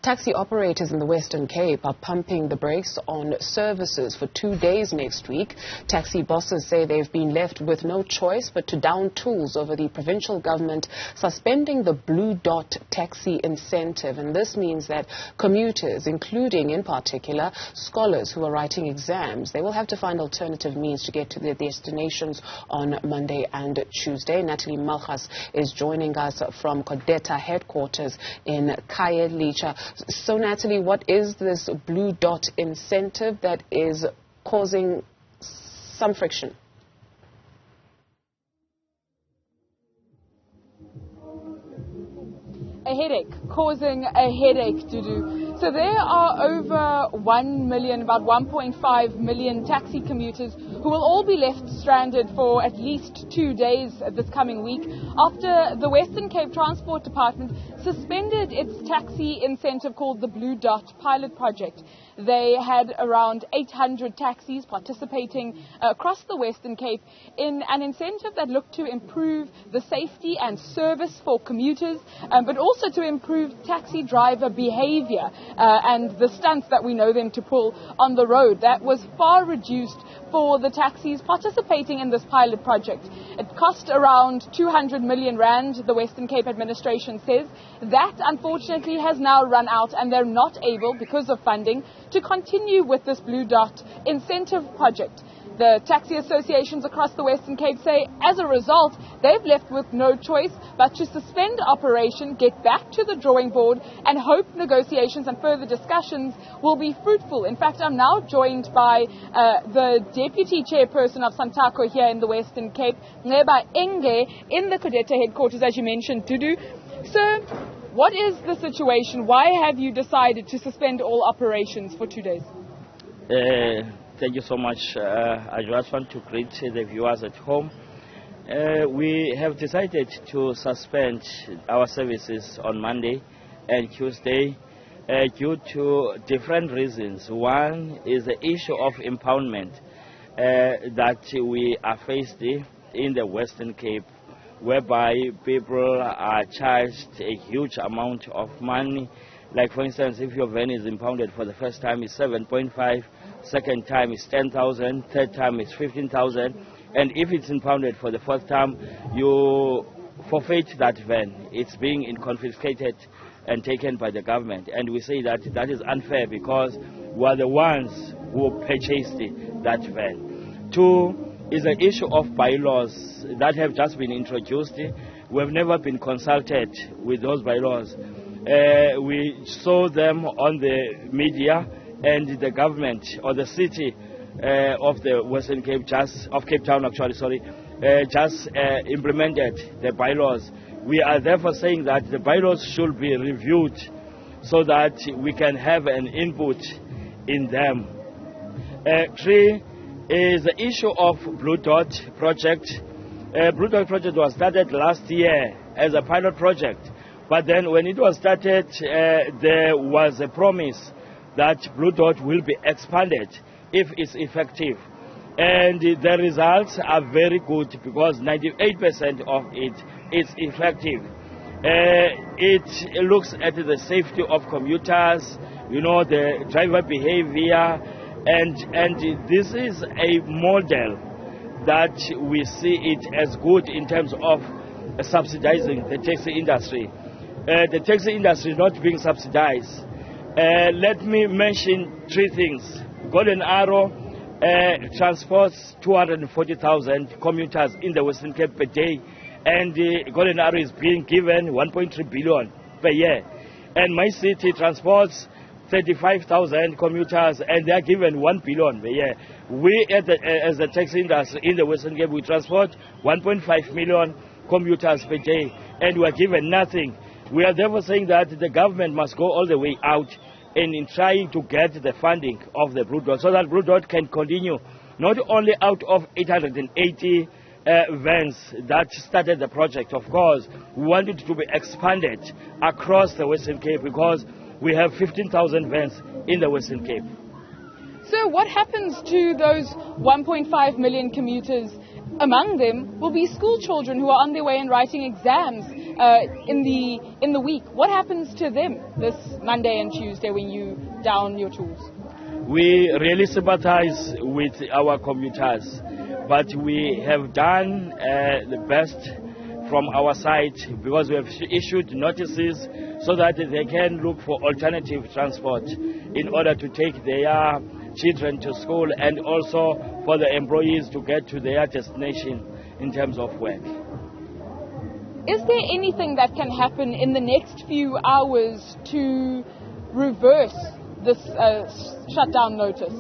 Taxi operators in the Western Cape are pumping the brakes on services for 2 days next week. Taxi bosses say they've been left with no choice but to down tools over the provincial government suspending the Blue Dot taxi incentive. And this means that commuters, including in particular scholars who are writing exams, they will have to find alternative means to get to their destinations on Monday and Tuesday. Natalie Malgas is joining us from Codeta headquarters in Khayelitsha. So Natalie, what is this Blue Dot incentive that is causing some friction? A headache, causing a headache to do. So there are over 1 million, about 1.5 million taxi commuters who will all be left stranded for at least 2 days this coming week after the Western Cape Transport Department suspended its taxi incentive called the Blue Dot pilot project. They had around 800 taxis participating across the Western Cape in an incentive that looked to improve the safety and service for commuters, but also to improve taxi driver behavior and the stunts that we know them to pull on the road. That was far reduced for the taxis participating in this pilot project. It cost around 200 million rand, the Western Cape administration says. That unfortunately has now run out and they're not able, because of funding, to continue with this Blue Dot incentive project. The taxi associations across the Western Cape say as a result they've left with no choice but to suspend operation, get back to the drawing board and hope negotiations and further discussions will be fruitful. In fact, I'm now joined by the deputy chairperson of Santako here in the Western Cape, Ngeba Enge, in the Codeta headquarters, as you mentioned, Dudu. Sir, what is the situation? Why have you decided to suspend all operations for 2 days? Thank you so much. I just want to greet the viewers at home. We have decided to suspend our services on Monday and Tuesday due to different reasons. One is the issue of impoundment that we are faced in the Western Cape, whereby people are charged a huge amount of money. Like, for instance, if your van is impounded for the first time, it's 7.5, second time is 10,000, third time is 15,000, and if it's impounded for the fourth time, you forfeit that van. It's being confiscated and taken by the government, and we say that that is unfair because we are the ones who purchased that van. Two is the issue of bylaws that have just been introduced. We have never been consulted with those bylaws. We saw them on the media, and the government or the city of the Western Cape, of Cape Town actually, just implemented the bylaws. We are therefore saying that the bylaws should be reviewed so that we can have an input in them. Three is the issue of Blue Dot project. Blue Dot project was started last year as a pilot project. But then when it was started, there was a promise that Blue Dot will be expanded if it's effective. And the results are very good because 98% of it is effective. It looks at the safety of commuters, you know, the driver behavior, and this is a model that we see it as good in terms of subsidizing the taxi industry. The taxi industry is not being subsidized. Let me mention three things. Golden Arrow transports 240,000 commuters in the Western Cape per day, and Golden Arrow is being given 1.3 billion per year. And my city transports 35,000 commuters, and they are given 1 billion per year. We, as the taxi industry in the Western Cape, we transport 1.5 million commuters per day, and we are given nothing. We are therefore saying that the government must go all the way out in trying to get the funding of the Blue Dot so that Blue Dot can continue, not only out of 880 vans that started the project. Of course, we want it to be expanded across the Western Cape because we have 15,000 vans in the Western Cape. So what happens to those 1.5 million commuters? Among them will be school children who are on their way and writing exams. in the week. What happens to them this Monday and Tuesday when you down your tools? We really sympathize with our commuters, but we have done the best from our side, because we have issued notices so that they can look for alternative transport in order to take their children to school, and also for the employees to get to their destination in terms of work. Is there anything that can happen in the next few hours to reverse this shutdown notice?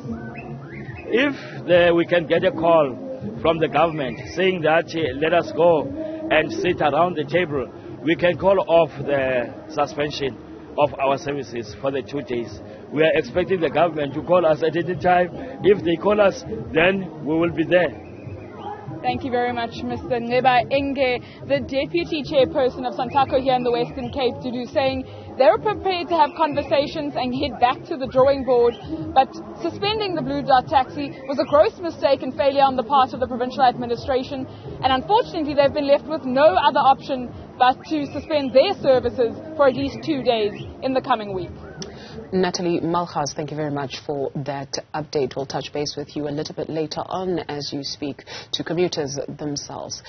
If we can get a call from the government saying that let us go and sit around the table, we can call off the suspension of our services for the 2 days. We are expecting the government to call us at any time. If they call us, then we will be there. Thank you very much, Mr. Neba Enge, the Deputy Chairperson of Santaco here in the Western Cape, Dudu, saying they're prepared to have conversations and head back to the drawing board, but suspending the Blue Dot taxi was a gross mistake and failure on the part of the provincial administration, and unfortunately they've been left with no other option but to suspend their services for at least 2 days in the coming week. Natalie, Malgas, thank you very much for that update. We'll touch base with you a little bit later on as you speak to commuters themselves.